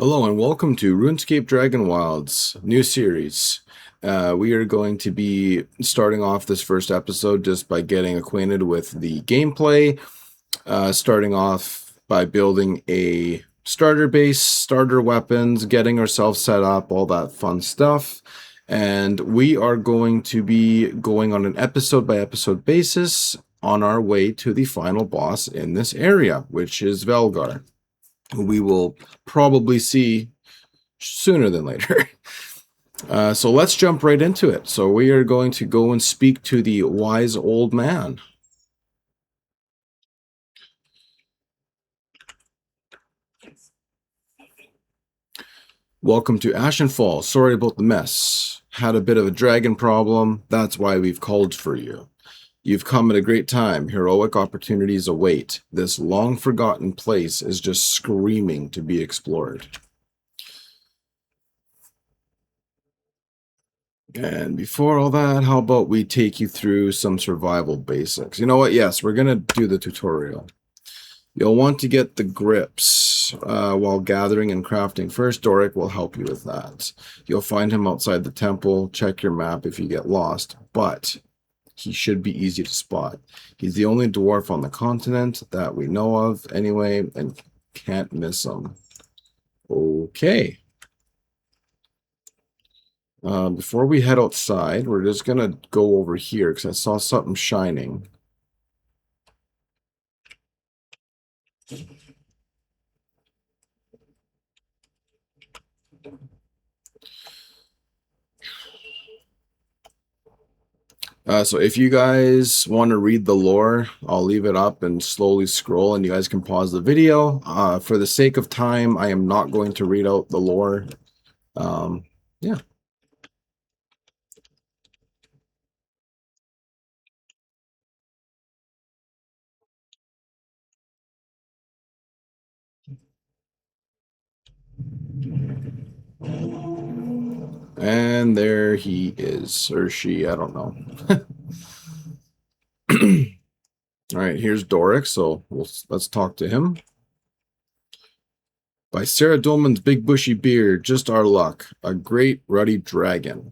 Hello and welcome to Runescape Dragonwilds new series. We are going to be starting off this first episode just by getting acquainted with the gameplay, starting off by building a starter base, starter weapons, getting ourselves set up, all that fun stuff. And we are going to be going on an episode by episode basis on our way to the final boss in this area, which is Velgar, who we will probably see sooner than later. So let's jump right into it. So we are going to go and speak to the wise old man. Welcome to Ashenfall. Sorry about the mess. Had a bit of a dragon problem. That's why we've called for you. You've come at a great time. Heroic opportunities await. This long-forgotten place is just screaming to be explored. And before all that, how about we take you through some survival basics? You know what? Yes, we're going to do the tutorial. You'll want to get the grips while gathering and crafting. First, Doric will help you with that. You'll find him outside the temple. Check your map if you get lost, but he should be easy to spot. He's the only dwarf on the continent that we know of anyway, and can't miss him. Okay. Before we head outside, we're just going to go over here because I saw something shining. So if you guys want to read the lore, I'll leave it up and slowly scroll, and you guys can pause the video. For the sake of time, I am not going to read out the lore. Yeah. And there he is, or she, I don't know. All right, here's Doric, so let's talk to him. By Sarah Dolman's big bushy beard, just our luck, a great ruddy dragon.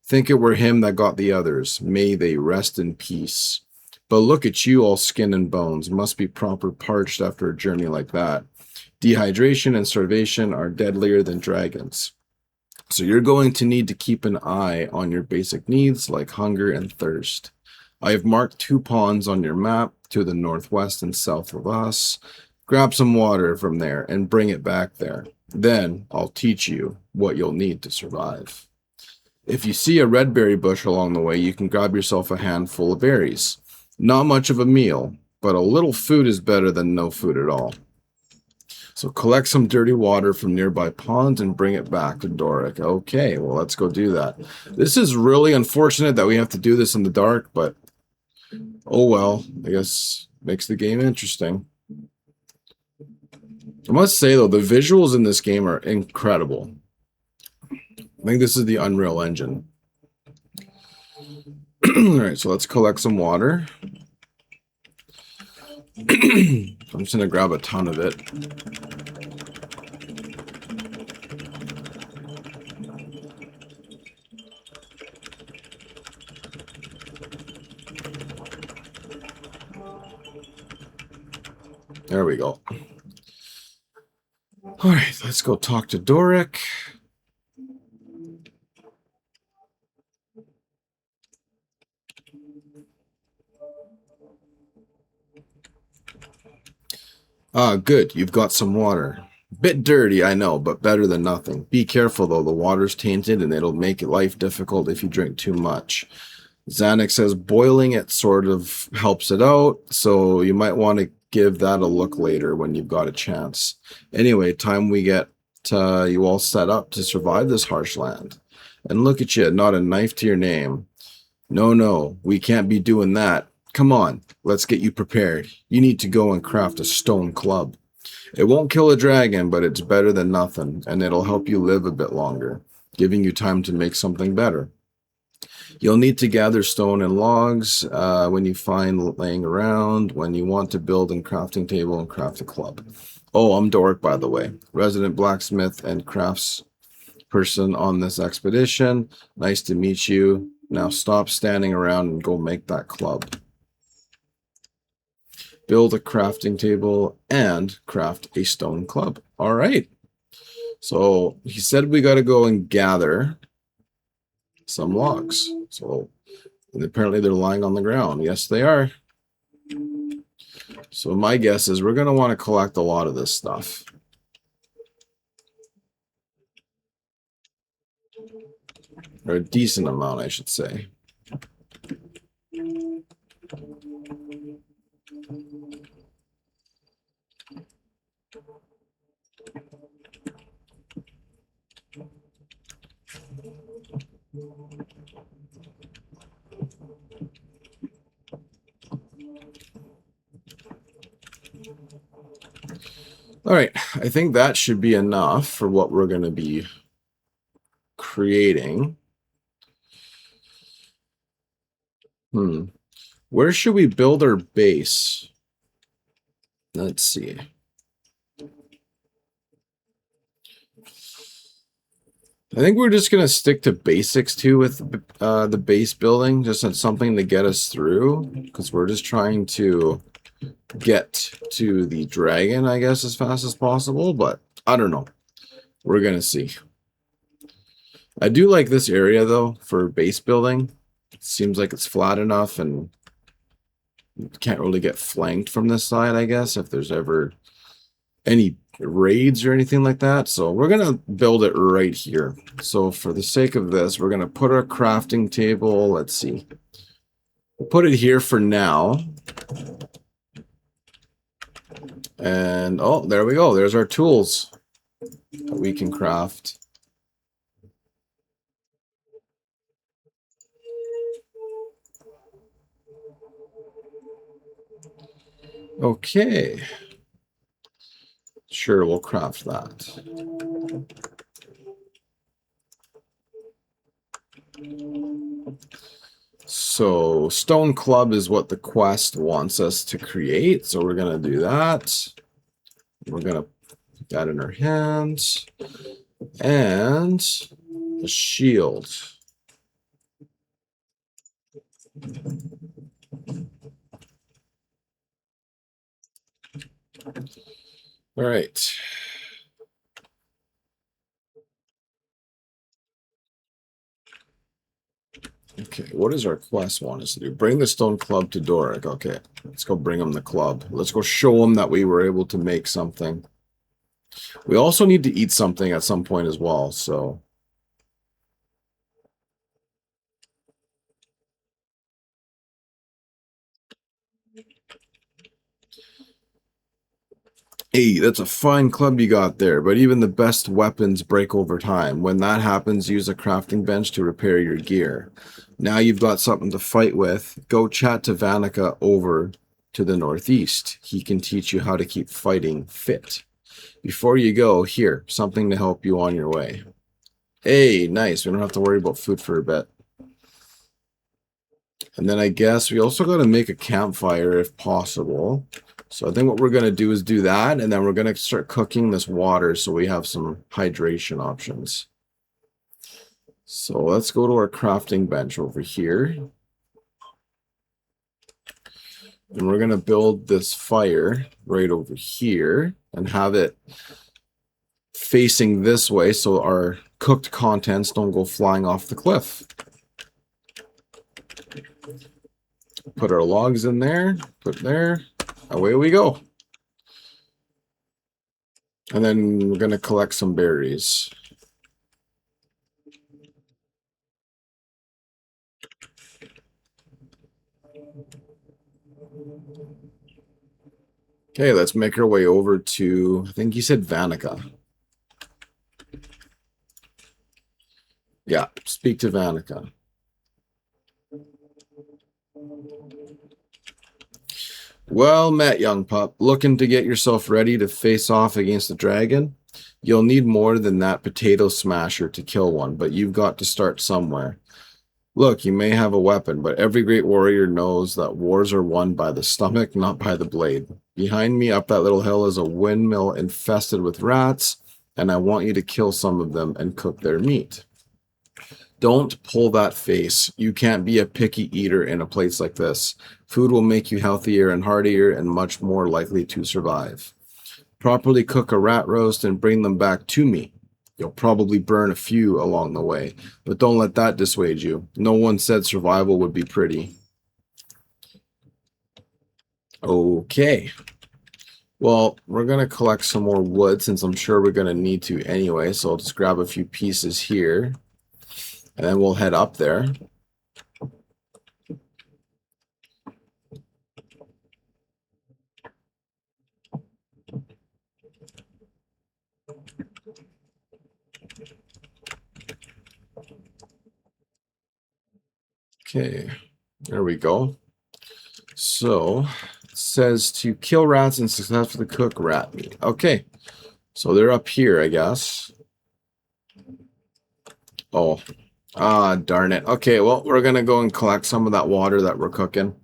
Think it were him that got the others. May they rest in peace. But look at you, all skin and bones. Must be proper parched after a journey like that. Dehydration and starvation are deadlier than dragons. So you're going to need to keep an eye on your basic needs like hunger and thirst. I have marked 2 ponds on your map to the northwest and south of us. Grab some water from there and bring it back there. Then I'll teach you what you'll need to survive. If you see a red berry bush along the way, you can grab yourself a handful of berries. Not much of a meal, but a little food is better than no food at all. So collect some dirty water from nearby ponds and bring it back to Doric. Okay, well, let's go do that. This is really unfortunate that we have to do this in the dark, but oh well, I guess makes the game interesting. I must say, though, the visuals in this game are incredible. I think this is the Unreal Engine. All right, so let's collect some water. I'm just going to grab a ton of it. There we go. All right, let's go talk to Doric. Good. You've got some water. Bit dirty, I know, but better than nothing. Be careful, though. The water's tainted, and it'll make life difficult if you drink too much. Zanuck says boiling it sort of helps it out, so you might want to give that a look later when you've got a chance. Anyway, time we get you all set up to survive this harsh land. And look at you, not a knife to your name. No, we can't be doing that. Come on, let's get you prepared. You need to go and craft a stone club. It won't kill a dragon, but it's better than nothing, and it'll help you live a bit longer, giving you time to make something better. You'll need to gather stone and logs when you find laying around, when you want to build a crafting table and craft a club. Oh, I'm Dork, by the way. Resident blacksmith and crafts person on this expedition. Nice to meet you. Now stop standing around and go make that club. Build a crafting table and craft a stone club. All right. So he said we got to go and gather some logs. So and apparently they're lying on the ground. Yes, they are. So my guess is we're going to want to collect a lot of this stuff. Or a decent amount, I should say. All right, I think that should be enough for what we're going to be creating. Where should we build our base? Let's see. I think we're just going to stick to basics too with the base building, just as something to get us through, because we're just trying to get to the dragon, I guess, as fast as possible, but I don't know. We're going to see. I do like this area, though, for base building. It seems like it's flat enough, and you can't really get flanked from this side, I guess, if there's ever any raids or anything like that. So we're going to build it right here. So for the sake of this, we're going to put our crafting table. Let's see. We'll put it here for now. And, oh, there we go. There's our tools that we can craft. Okay. Sure, we'll craft that. So, stone club is what the quest wants us to create. So we're going to do that. We're going to put that in our hands. And a shield. All right. Okay, what does our quest want us to do? Bring the stone club to Doric. Okay, let's go bring him the club. Let's go show him that we were able to make something. We also need to eat something at some point as well, so... Hey, that's a fine club you got there, but even the best weapons break over time. When that happens, use a crafting bench to repair your gear. Now you've got something to fight with. Go chat to Vanica over to the northeast. He can teach you how to keep fighting fit. Before you go, here, something to help you on your way. Hey, nice. We don't have to worry about food for a bit. And then I guess we also got to make a campfire if possible. So I think what we're going to do is do that, and then we're going to start cooking this water so we have some hydration options. So let's go to our crafting bench over here. And we're going to build this fire right over here and have it facing this way so our cooked contents don't go flying off the cliff. Put our logs in there, put there. Away we go. And then we're going to collect some berries. Okay, let's make our way over to, I think you said Vanica. Yeah, speak to Vanica. Well met, young pup. Looking to get yourself ready to face off against the dragon? You'll need more than that potato smasher to kill one, but you've got to start somewhere. Look, you may have a weapon, but every great warrior knows that wars are won by the stomach, not by the blade. Behind me, up that little hill, is a windmill infested with rats, and I want you to kill some of them and cook their meat. Don't pull that face. You can't be a picky eater in a place like this. Food will make you healthier and hardier and much more likely to survive. Properly cook a rat roast and bring them back to me. You'll probably burn a few along the way, but don't let that dissuade you. No one said survival would be pretty. Okay. Well, we're going to collect some more wood since I'm sure we're going to need to anyway, so I'll just grab a few pieces here, and then we'll head up there. Okay, there we go. So, it says to kill rats and successfully cook rat meat. Okay, so they're up here, I guess. Oh, darn it. Okay, well, we're going to go and collect some of that water that we're cooking,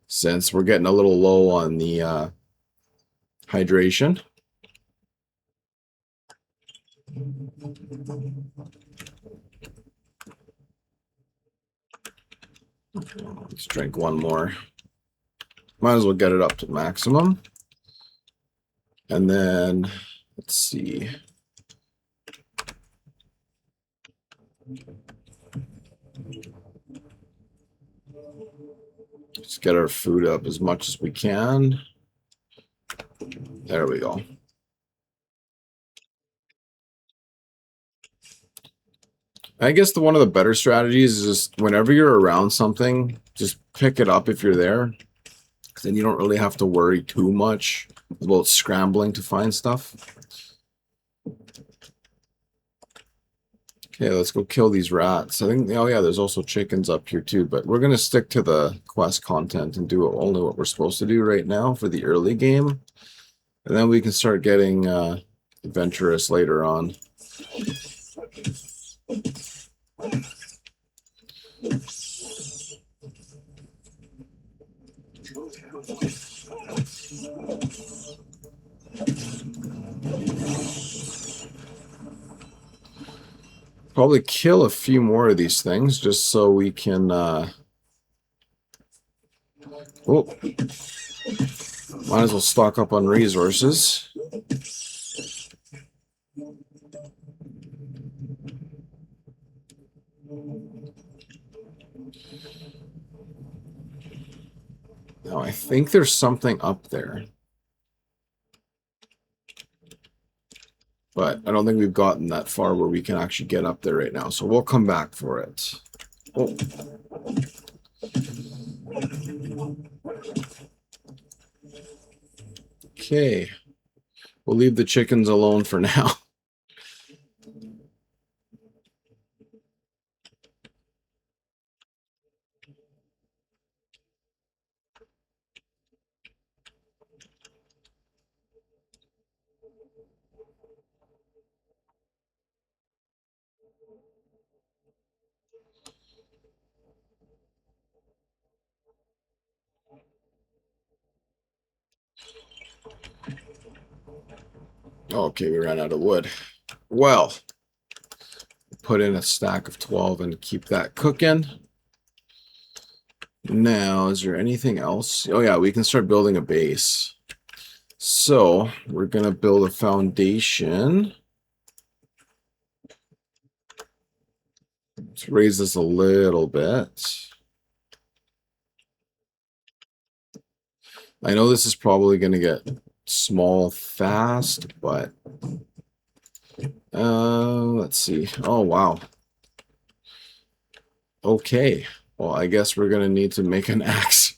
since we're getting a little low on the hydration. Let's drink one more. Might as well get it up to maximum. And then, let's see. Let's get our food up as much as we can. There we go. I guess one of the better strategies is just whenever you're around something, just pick it up if you're there. Then you don't really have to worry too much about scrambling to find stuff. Okay, let's go kill these rats. I think, oh yeah, there's also chickens up here too, but we're going to stick to the quest content and do only what we're supposed to do right now for the early game. And then we can start getting adventurous later on. Probably kill a few more of these things just so we can oh, might as well stock up on resources. Now I think there's something up there, but I don't think we've gotten that far where we can actually get up there right now, so we'll come back for it. Oh. Okay, we'll leave the chickens alone for now. Okay, we ran out of wood. Well, put in a stack of 12 and keep that cooking. Now, is there anything else? Oh yeah, we can start building a base. So, we're going to build a foundation. Let's raise this a little bit. I know this is probably going to get small fast, but let's see. Oh, wow. Okay. Well, I guess we're going to need to make an axe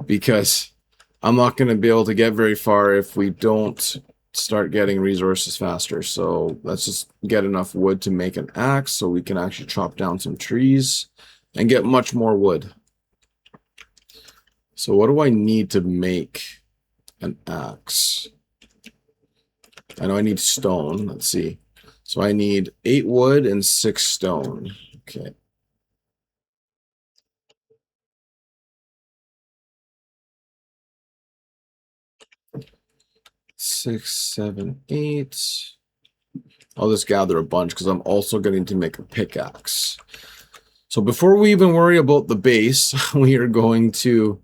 because I'm not going to be able to get very far if we don't start getting resources faster. So let's just get enough wood to make an axe so we can actually chop down some trees and get much more wood. So what do I need to make an axe? I know I need stone. Let's see. So I need 8 wood and 6 stone. Okay. 6, 7, 8. I'll just gather a bunch because I'm also going to make a pickaxe. So before we even worry about the base, we are going to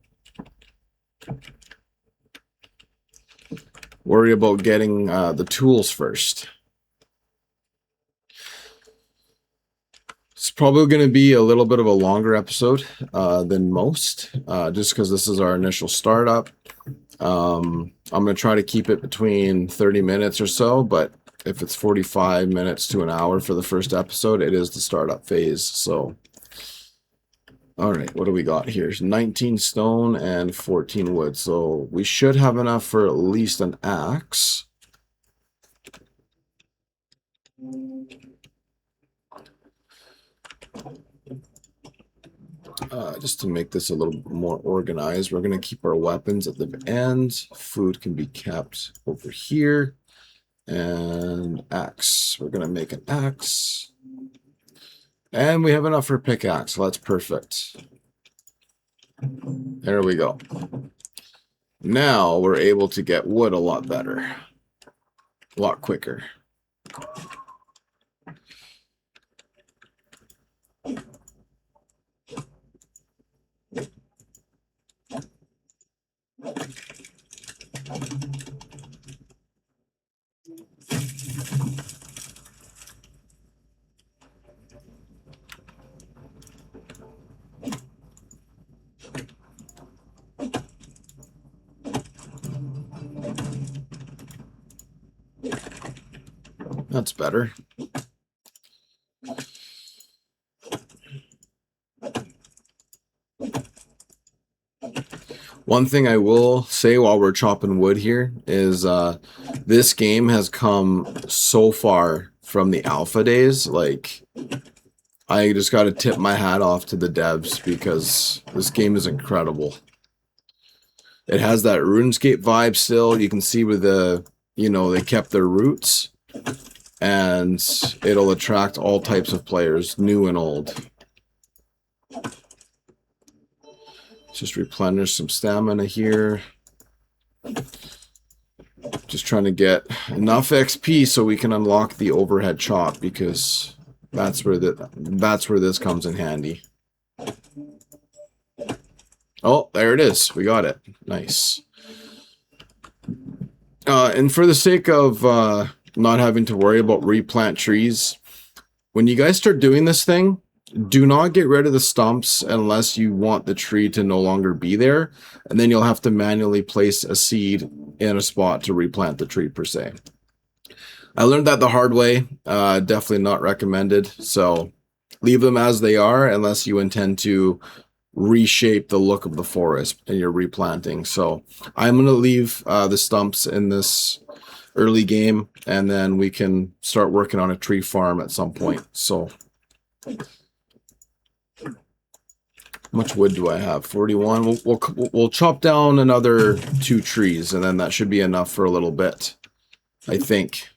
worry about getting the tools first. It's probably going to be a little bit of a longer episode than most, just because this is our initial startup. I'm going to try to keep it between 30 minutes or so, but if it's 45 minutes to an hour for the first episode, it is the startup phase. So, all right, what do we got here? 19 stone and 14 wood. So we should have enough for at least an axe. Just to make this a little more organized, we're going to keep our weapons at the end. Food can be kept over here. And axe. We're going to make an axe. And we have enough for a pickaxe. So that's perfect. There we go. Now we're able to get wood a lot better. A lot quicker. That's better. One thing I will say while we're chopping wood here is this game has come so far from the alpha days. Like, I just got to tip my hat off to the devs because this game is incredible. It has that RuneScape vibe still. You can see where the, they kept their roots. And it'll attract all types of players, new and old. Just replenish some stamina here. Just trying to get enough XP so we can unlock the overhead chop, because that's where this comes in handy. Oh, there it is. We got it. Nice. And for the sake of not having to worry about replant trees, when you guys start doing this thing, do not get rid of the stumps unless you want the tree to no longer be there, and then you'll have to manually place a seed in a spot to replant the tree per se. I learned that the hard way. Definitely not recommended. So leave them as they are unless you intend to reshape the look of the forest and you're replanting. So I'm going to leave the stumps in this early game, and then we can start working on a tree farm at some point. So how much wood do I have? 41. We'll chop down another 2 trees, and then that should be enough for a little bit, I think.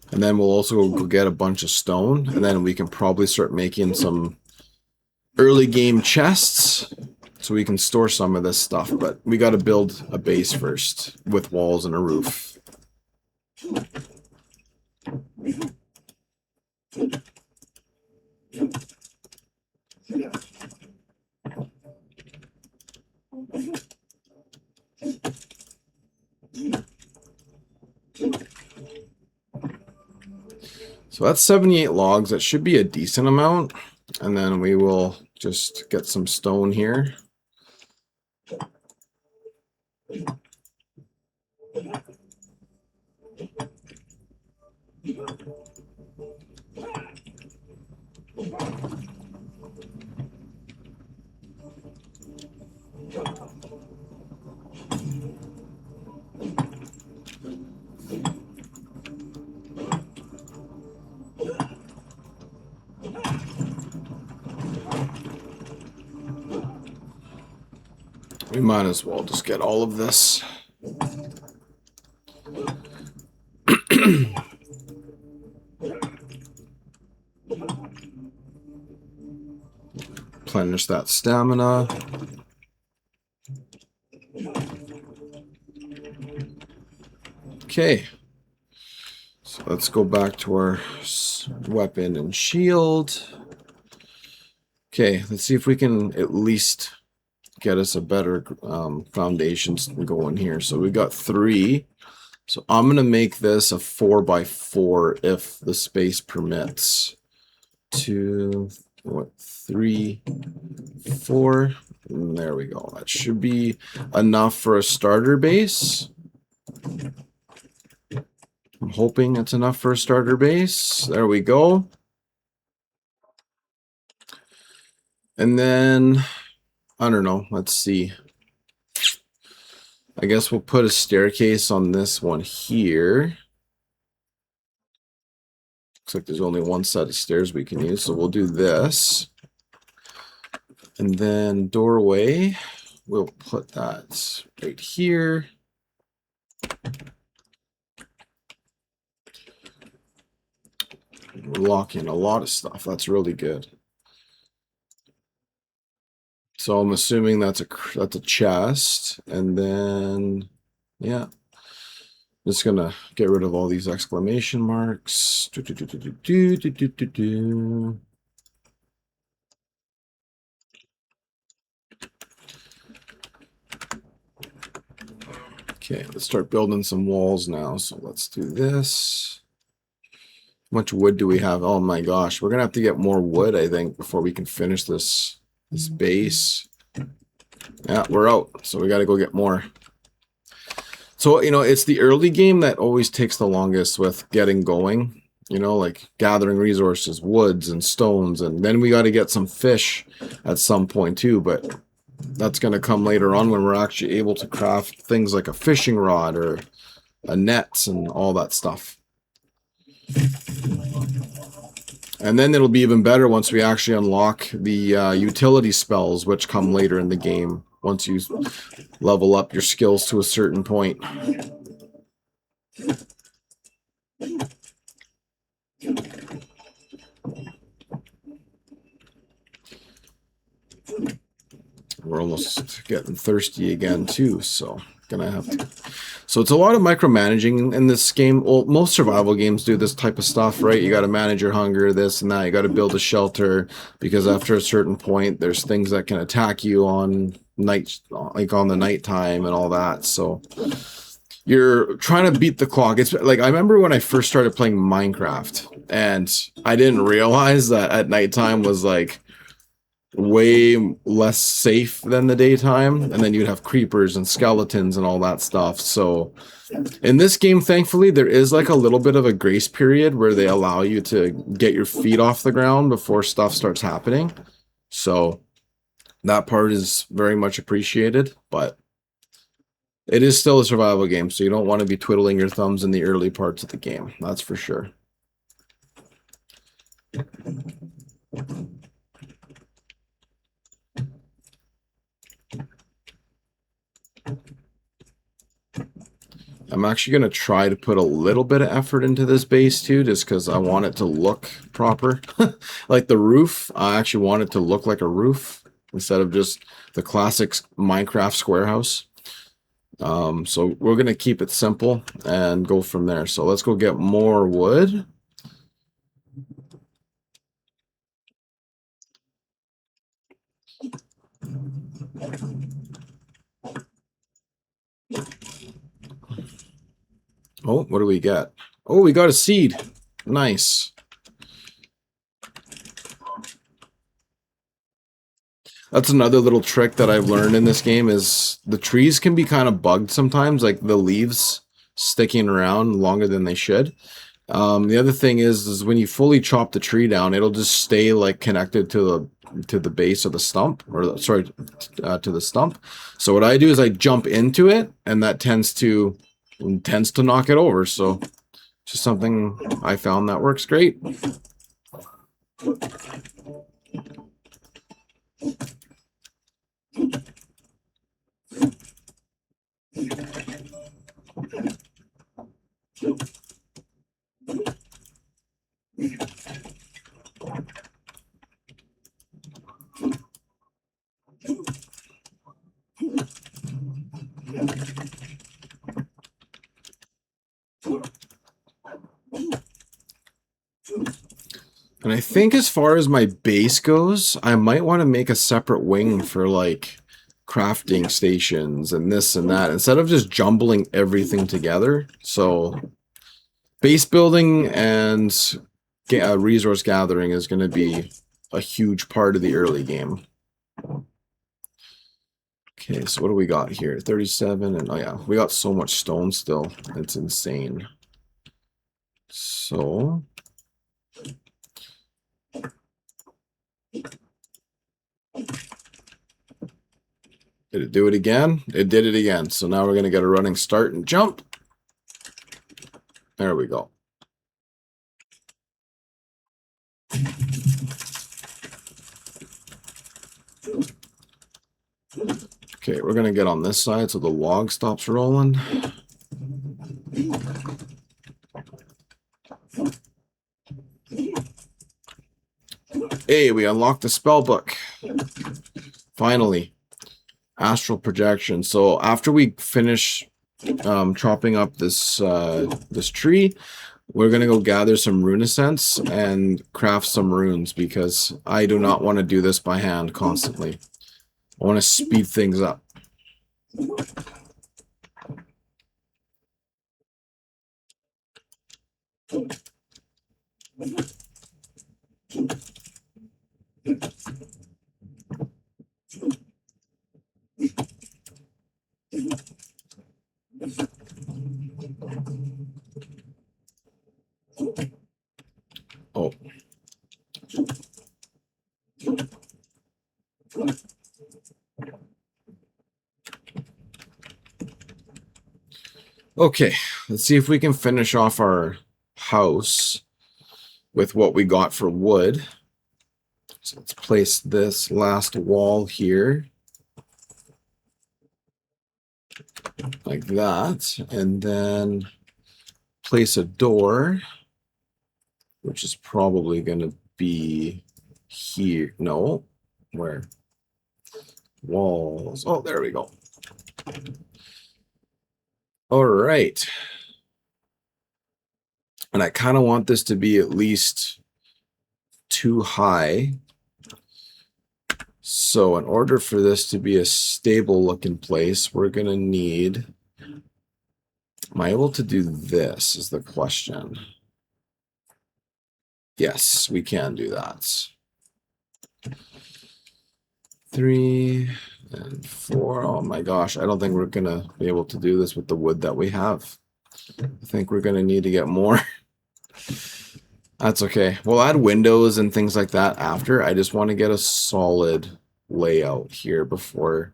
And then we'll also go get a bunch of stone, and then we can probably start making some early game chests so we can store some of this stuff. But we got to build a base first with walls and a roof. So that's 78 logs. That should be a decent amount. And then we will just get some stone here. We might as well just get all of this. Replenish that stamina. Okay. So let's go back to our weapon and shield. Okay, let's see if we can at least get us a better foundation going here. So we got 3. So I'm going to make this a 4x4 if the space permits. 2, 3, 4. And there we go. That should be enough for a starter base. I'm hoping it's enough for a starter base. There we go. And then, I don't know. Let's see. I guess we'll put a staircase on this one here. Looks like there's only one set of stairs we can use, so we'll do this. And then doorway, we'll put that right here. We're locking a lot of stuff. That's really good. So I'm assuming that's a chest, and then yeah, just gonna get rid of all these exclamation marks. Okay, let's start building some walls now. So let's do this. How much wood do we have? Oh my gosh, we're gonna have to get more wood, I think, before we can finish this base. Yeah, we're out, so we got to go get more. So, you know, it's the early game that always takes the longest with getting going. You know, like gathering resources, woods and stones, and then we got to get some fish at some point too, but that's going to come later on when we're actually able to craft things like a fishing rod or a net and all that stuff. And then it'll be even better once we actually unlock the utility spells, which come later in the game, once you level up your skills to a certain point. We're almost getting thirsty again too, so gonna have to. So it's a lot of micromanaging in this game. Well, most survival games do this type of stuff, right? You got to manage your hunger, this and that. You got to build a shelter because after a certain point, there's things that can attack you on night, like on the nighttime and all that. So you're trying to beat the clock. It's like I remember when I first started playing Minecraft, and I didn't realize that at nighttime was like way less safe than the daytime, and then you'd have creepers and skeletons and all that stuff. So in this game, thankfully, there is like a little bit of a grace period where they allow you to get your feet off the ground before stuff starts happening. So that part is very much appreciated, but it is still a survival game, so you don't want to be twiddling your thumbs in the early parts of the game. That's for sure. I'm actually going to try to put a little bit of effort into this base too, just because I want it to look proper. Like the roof, I actually want it to look like a roof instead of just the classic Minecraft square house. So we're going to keep it simple and go from there. So let's go get more wood. Oh, what do we get? Oh, we got a seed. Nice. That's another little trick that I've learned in this game is the trees can be kind of bugged sometimes, like the leaves sticking around longer than they should. The other thing is when you fully chop the tree down, it'll just stay like connected to the base of the stump, or sorry, to the stump. So what I do is I jump into it, and that tends to knock it over. So just something I found that works great. And I think as far as my base goes, I might want to make a separate wing for like crafting stations and this and that instead of just jumbling everything together. So base building and resource gathering is going to be a huge part of the early game. Okay, so what do we got here? 37, and oh yeah, we got so much stone still. It's insane. So did it do it again? It did it again. So now we're going to get a running start and jump. There we go. Okay, we're going to get on this side so the log stops rolling. Hey, we unlocked the spell book. Finally. Astral projection. So after we finish chopping up this this tree, we're going to go gather some rune essence and craft some runes because I do not want to do this by hand constantly. I want to speed things up. Oh. Okay, let's see if we can finish off our house with what we got for wood. So let's place this last wall here. Like that. And then place a door, which is probably going to be here. No, where? Walls. Oh, there we go. All right. And I kind of want this to be at least 2 high. So in order for this to be a stable looking place, we're going to need... Am I able to do this is the question. Yes, we can do that. 3 and 4. Oh my gosh, I don't think we're going to be able to do this with the wood that we have. I think we're going to need to get more. That's okay. We'll add windows and things like that after. I just want to get a solid layout here before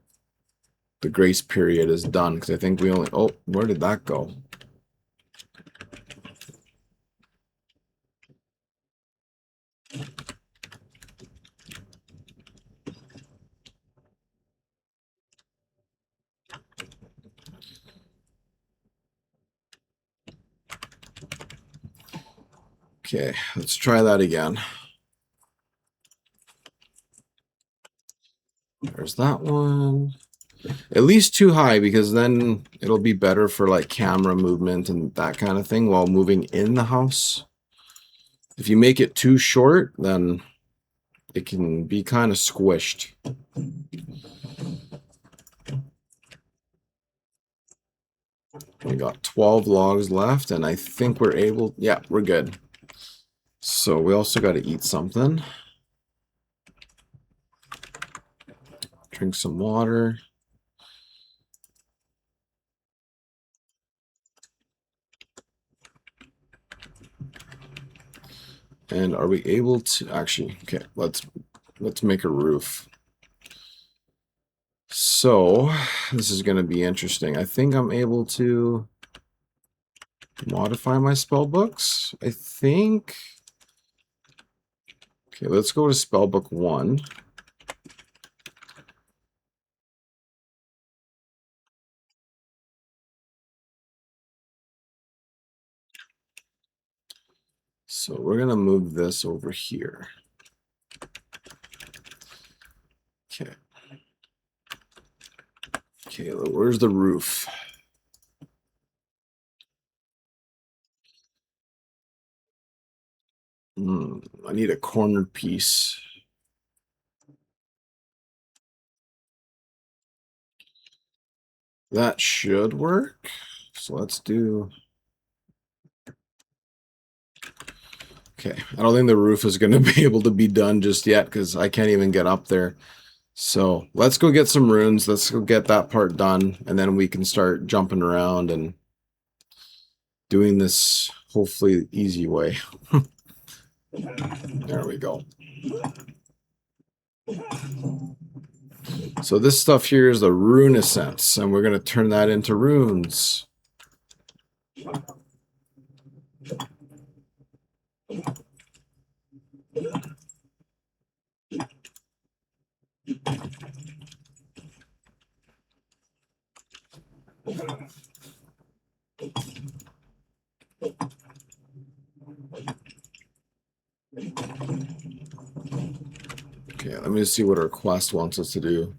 the grace period is done, because I think we only... Oh, where did that go? Okay, let's try that again. There's that one. At least 2 high, because then it'll be better for like camera movement and that kind of thing while moving in the house. If you make it too short, then it can be kind of squished. We got 12 logs left, and I think we're able... Yeah, we're good. So we also got to eat something. Drink some water. And are we able to... Actually, okay, let's make a roof. So, this is going to be interesting. I think I'm able to modify my spell books. I think... Okay, let's go to spellbook 1. So we're going to move this over here. Okay. Okay, where's the roof? I need a cornered piece. That should work. So let's do... Okay, I don't think the roof is going to be able to be done just yet because I can't even get up there. So let's go get some runes. Let's go get that part done, and then we can start jumping around and doing this hopefully the easy way. There we go. So this stuff here is the rune essence, and we're going to turn that into runes. Okay, let me see what our quest wants us to do.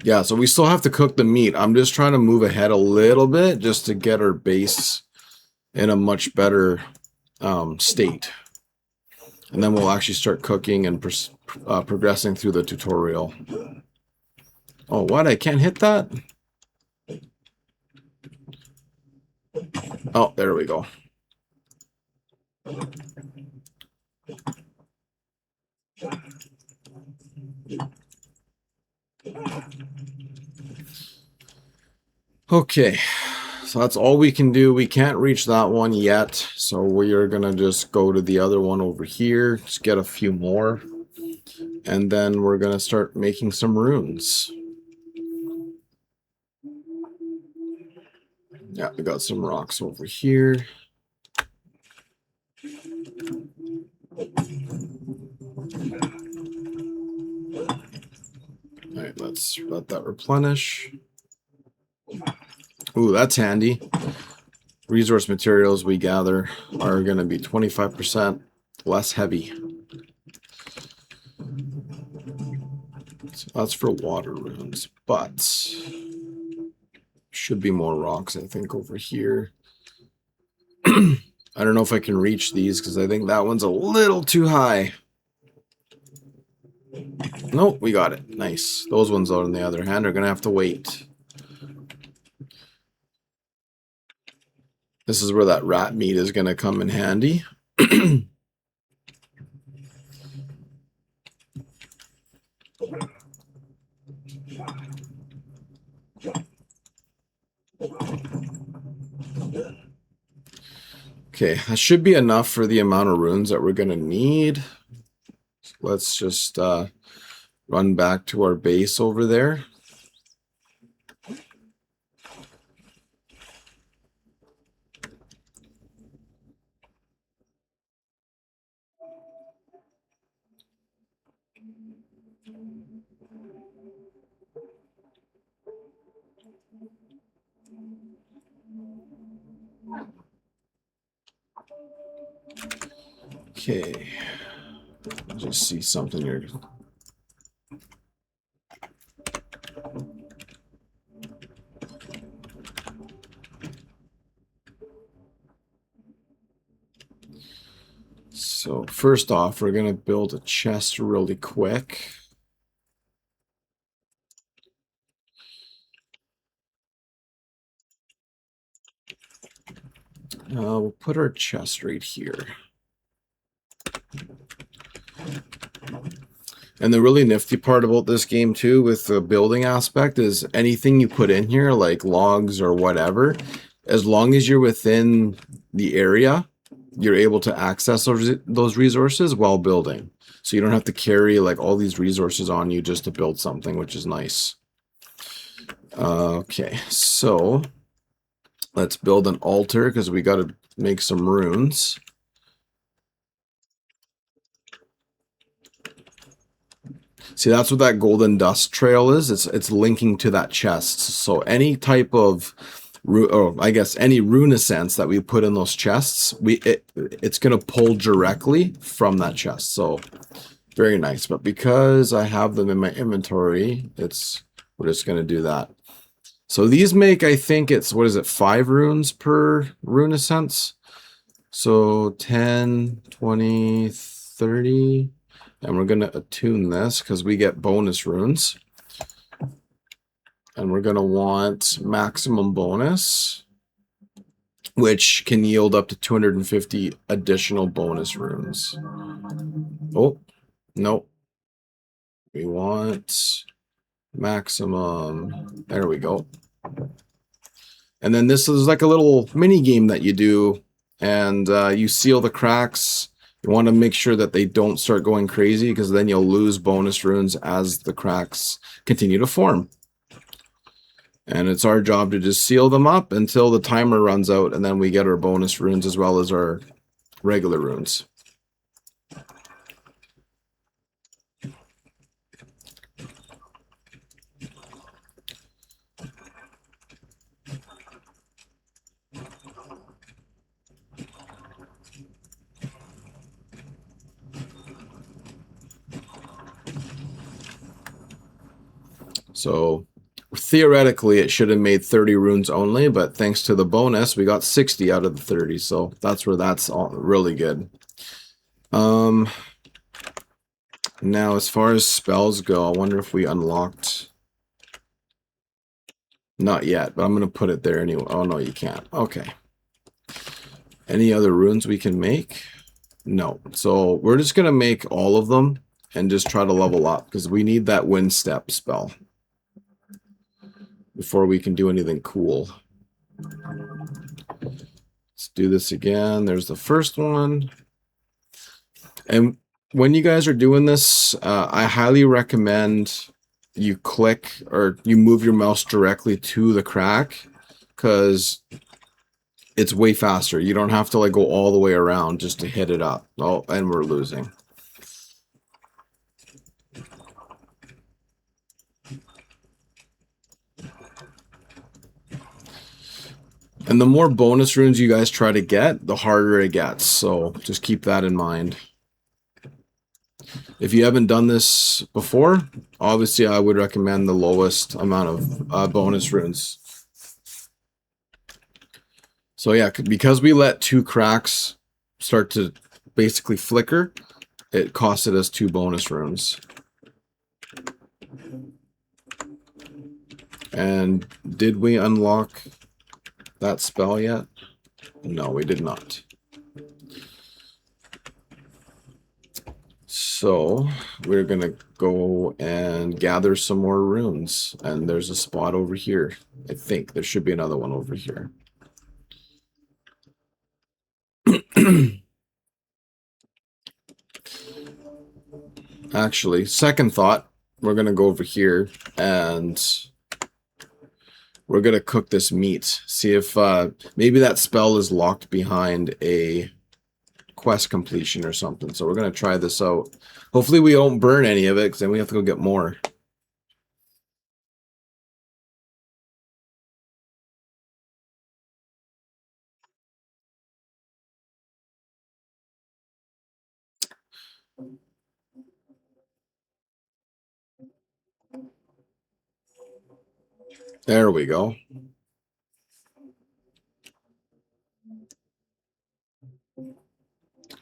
Yeah, so we still have to cook the meat. I'm just trying to move ahead a little bit just to get our base in a much better state. And then we'll actually start cooking and progressing through the tutorial. Oh, what? I can't hit that? Oh, there we go. Okay, so that's all we can do. We can't reach that one yet, so we are gonna just go to the other one over here, just get a few more, and then we're gonna start making some runes. Yeah, we got some rocks over here. All right, let's let that replenish. Ooh, that's handy. Resource materials we gather are going to be 25% less heavy. So that's for water runes, but should be more rocks, I think, over here. I don't know if I can reach these because I think that one's a little too high. Nope, we got it. Nice. Those ones, on the other hand, are going to have to wait. This is where that rat meat is going to come in handy. Okay, that should be enough for the amount of runes that we're going to need. Let's just run back to our base over there. Okay, just see something here. So first off, we're going to build a chest really quick. We'll put our chest right here. And the really nifty part about this game too, with the building aspect, is anything you put in here, like logs or whatever, as long as you're within the area, you're able to access those resources while building. So you don't have to carry like all these resources on you just to build something, which is nice. Okay, so let's build an altar because we got to make some runes. See, that's what that golden dust trail is. It's linking to that chest. So any type of, or I guess any rune essence that we put in those chests, it's going to pull directly from that chest. So very nice. But because I have them in my inventory, we're just going to do that. So these make, I think it's, what is it, 5 runes per rune essence? So 10, 20, 30. And we're going to attune this because we get bonus runes. And we're going to want maximum bonus, which can yield up to 250 additional bonus runes. Oh, nope. We want maximum. There we go. And then this is like a little mini game that you do, and you seal the cracks. You want to make sure that they don't start going crazy, because then you'll lose bonus runes as the cracks continue to form. And it's our job to just seal them up until the timer runs out, and then we get our bonus runes as well as our regular runes. So theoretically, it should have made 30 runes only, but thanks to the bonus, we got 60 out of the 30. So that's where that's all really good. Now, as far as spells go, I wonder if we unlocked. Not yet, but I'm going to put it there anyway. Oh, no, you can't. Okay. Any other runes we can make? No. So we're just going to make all of them and just try to level up, because we need that wind step spell before we can do anything cool. Let's do this again. There's the first one. And when you guys are doing this, I highly recommend you click or you move your mouse directly to the crack, because it's way faster. You don't have to like go all the way around just to hit it up. Oh, and we're losing. And the more bonus runes you guys try to get, the harder it gets. So just keep that in mind. If you haven't done this before, obviously I would recommend the lowest amount of bonus runes. So yeah, because we let 2 cracks start to basically flicker, it costed us 2 bonus runes. And did we unlock that spell yet? No, we did not. So we're going to go and gather some more runes. And there's a spot over here. I think there should be another one over here. Actually, second thought, we're going to go over here and we're going to cook this meat. See if maybe that spell is locked behind a quest completion or something. So we're going to try this out. Hopefully we don't burn any of it, because then we have to go get more. There we go.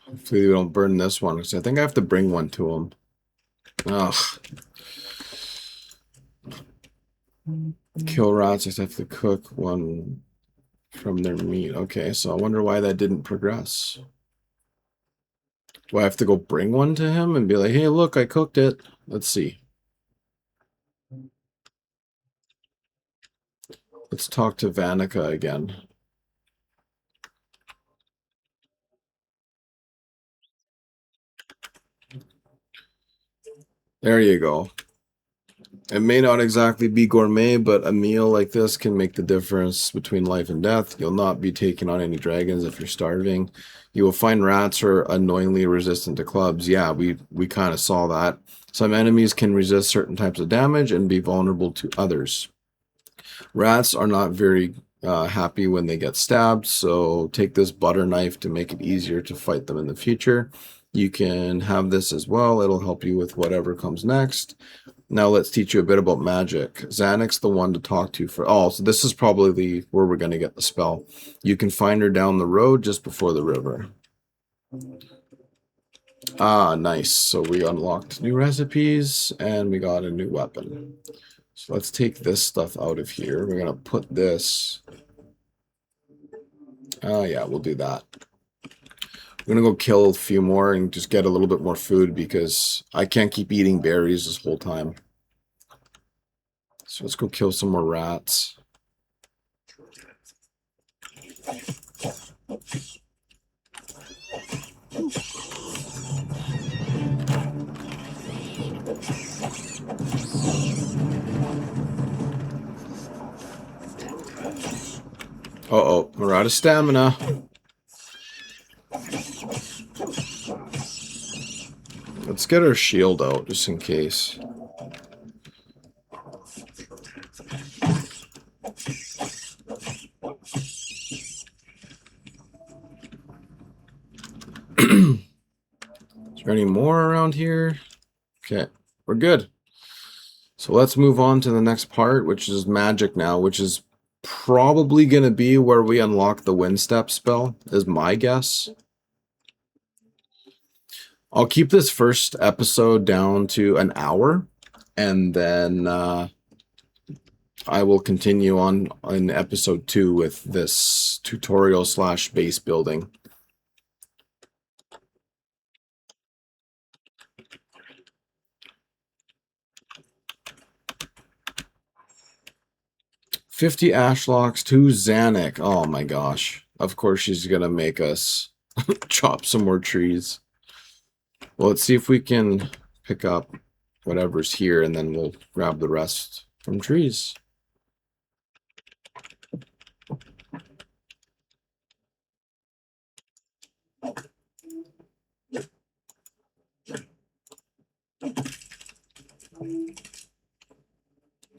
Hopefully we don't burn this one, because I think I have to bring one to him. Ugh. Kill rats, I just have to cook one from their meat. Okay, so I wonder why that didn't progress. Do I have to go bring one to him and be like, hey, look, I cooked it? Let's see. Let's talk to Vanica again. There you go. It may not exactly be gourmet, but a meal like this can make the difference between life and death. You'll not be taking on any dragons if you're starving. You will find rats are annoyingly resistant to clubs. Yeah, we kind of saw that. Some enemies can resist certain types of damage and be vulnerable to others. Rats are not very happy when they get stabbed, so take this butter knife to make it easier to fight them in the future. You can have this as well. It'll help you with whatever comes next. Now let's teach you a bit about magic. Xanix's the one to talk to for... Oh, so this is probably where we're going to get the spell. You can find her down the road just before the river. Ah, nice. So we unlocked new recipes and we got a new weapon. So let's take this stuff out of here. We're going to put this... Oh, yeah, we'll do that. I'm going to go kill a few more and just get a little bit more food because I can't keep eating berries this whole time. So let's go kill some more rats. Uh-oh, we're out of stamina. Let's get our shield out, just in case. Is there any more around here? Okay, we're good. So let's move on to the next part, which is magic now, which is probably going to be where we unlock the wind step spell, is my guess. I'll keep this first episode down to an hour, and then I will continue on in episode 2 with this tutorial / base building. $50 ashlocks, 2 Xanac. Oh my gosh. Of course she's going to make us chop some more trees. Well, let's see if we can pick up whatever's here, and then we'll grab the rest from trees.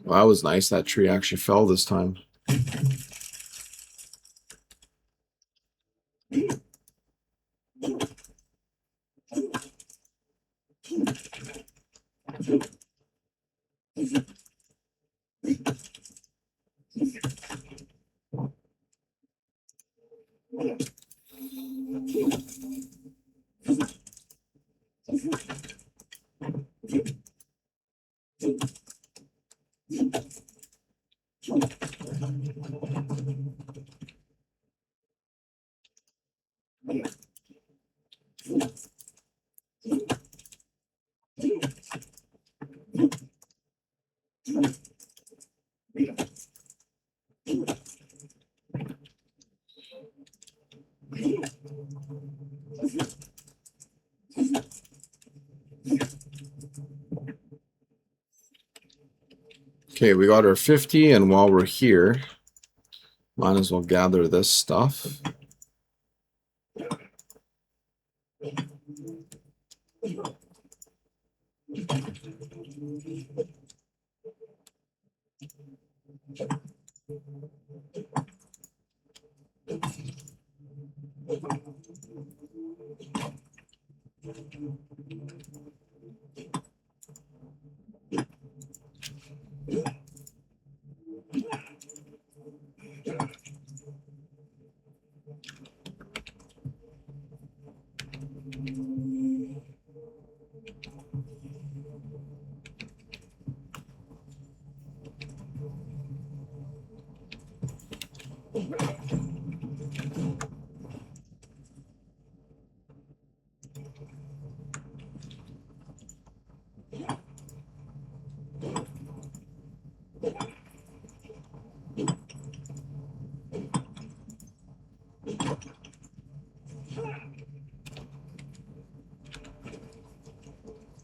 Well, that was nice. That tree actually fell this time. Okay, we got our 50, and while we're here, might as well gather this stuff.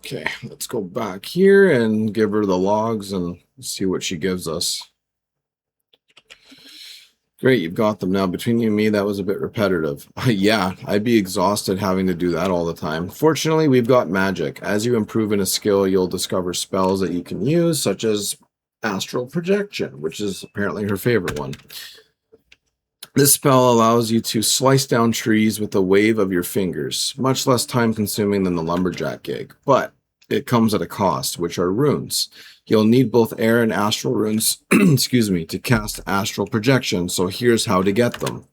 Okay, let's go back here and give her the logs and see what she gives us. Great, you've got them now. Between you and me, that was a bit repetitive. Yeah, I'd be exhausted having to do that all the time. Fortunately, we've got magic. As you improve in a skill, you'll discover spells that you can use, such as astral projection, which is apparently her favorite one. This spell allows you to slice down trees with a wave of your fingers, much less time-consuming than the lumberjack gig, but it comes at a cost, which are runes. You'll need both air and astral runes excuse me, to cast astral projection, so here's how to get them.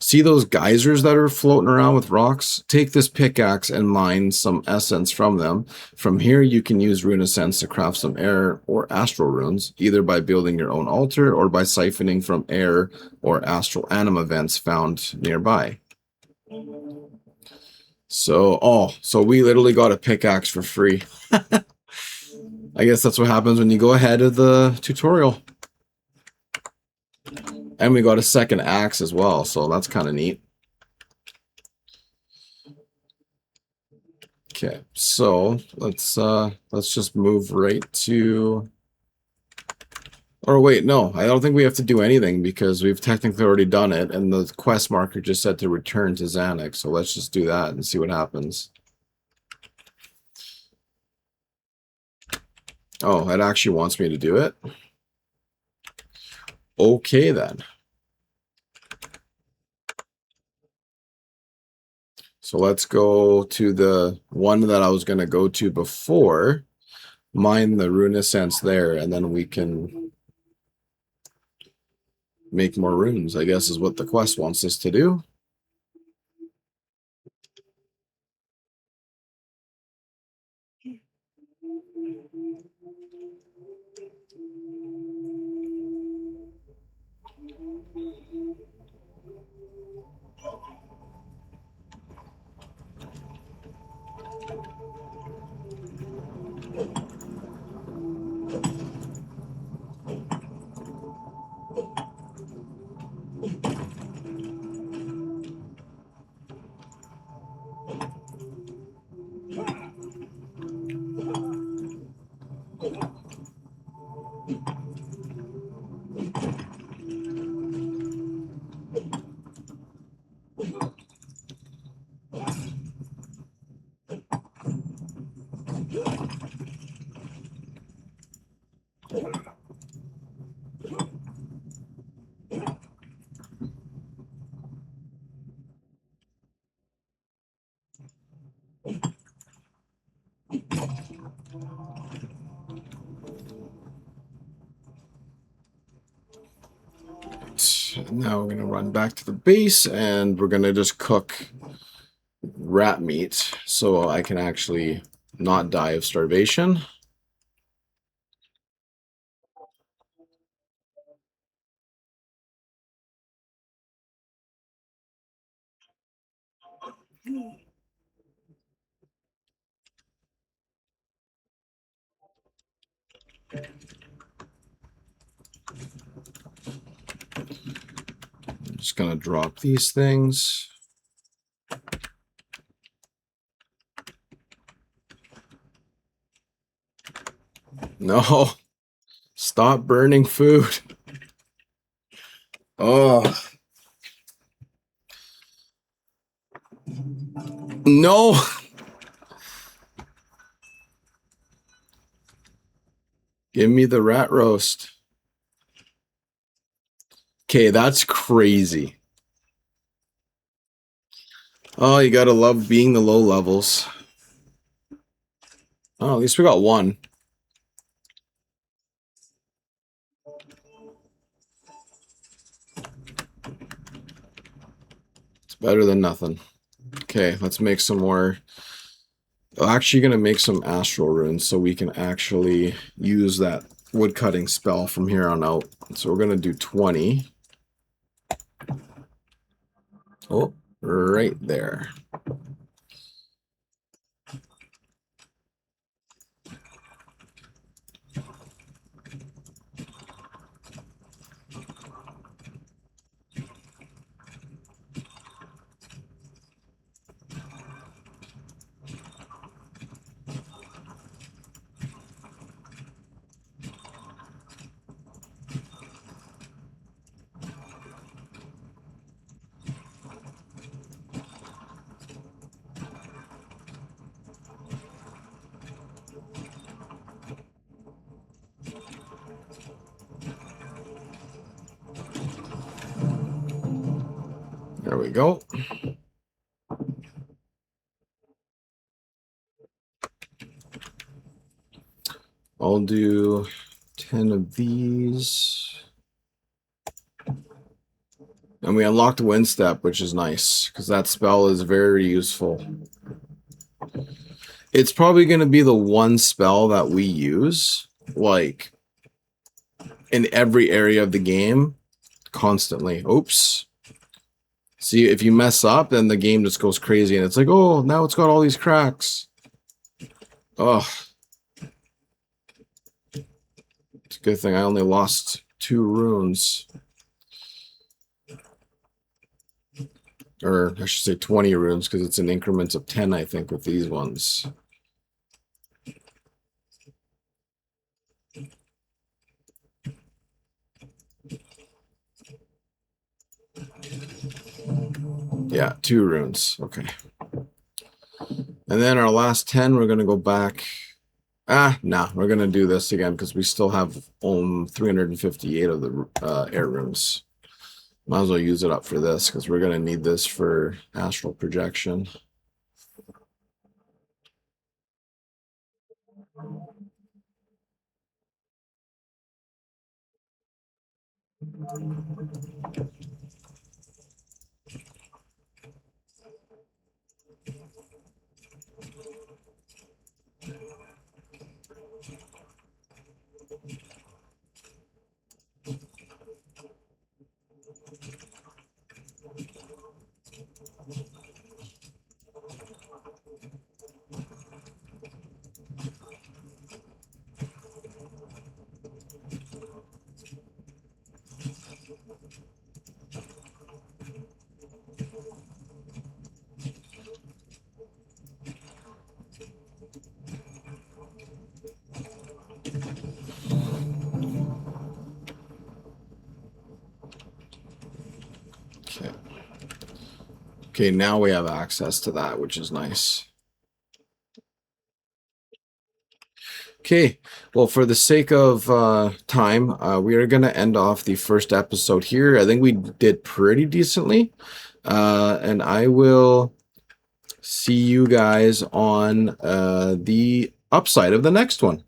See those geysers that are floating around with rocks? Take this pickaxe and mine some essence from them. From here, you can use rune essence to craft some air or astral runes, either by building your own altar or by siphoning from air or astral anima vents found nearby. So we literally got a pickaxe for free. I guess that's what happens when you go ahead of the tutorial. And we got a second axe as well, so that's kind of neat. Okay, so let's just move right to, or wait, no, I don't think we have to do anything because we've technically already done it, and the quest marker just said to return to Xanax, so let's just do that and see what happens. Oh, it actually wants me to do it? Okay, then. So let's go to the one that I was going to go to before, mine the rune essence there, and then we can make more runes, I guess is what the quest wants us to do. Now we're going to run back to the base and we're going to just cook rat meat so I can actually not die of starvation. I'm just going to drop these things. No, stop burning food. Oh, no. Give me the rat roast. Okay, that's crazy. Oh, you gotta love being the low levels. Oh, at least we got one. It's better than nothing. Okay, let's make some more. I'm actually going to make some astral runes so we can actually use that woodcutting spell from here on out. So we're going to do 20. Oh, right there. There we go. I'll do 10 of these. And we unlocked Wind Step, which is nice, because that spell is very useful. It's probably going to be the one spell that we use, like, in every area of the game, constantly. Oops. See, if you mess up, then the game just goes crazy, and it's like, oh, now it's got all these cracks. Oh. It's a good thing I only lost 2 runes. Or I should say 20 runes, because it's in increments of 10, I think, with these ones. Yeah, 2 runes. Okay. And then our last 10, we're going to go back. We're going to do this again, because we still have 358 of the air runes. Might as well use it up for this, because we're going to need this for astral projection. Okay, now we have access to that, which is nice. Okay, well, for the sake of time, we are going to end off the first episode here. I think we did pretty decently. And I will see you guys on the upside of the next one.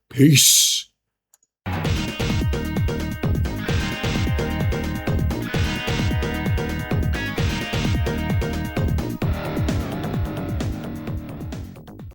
Peace.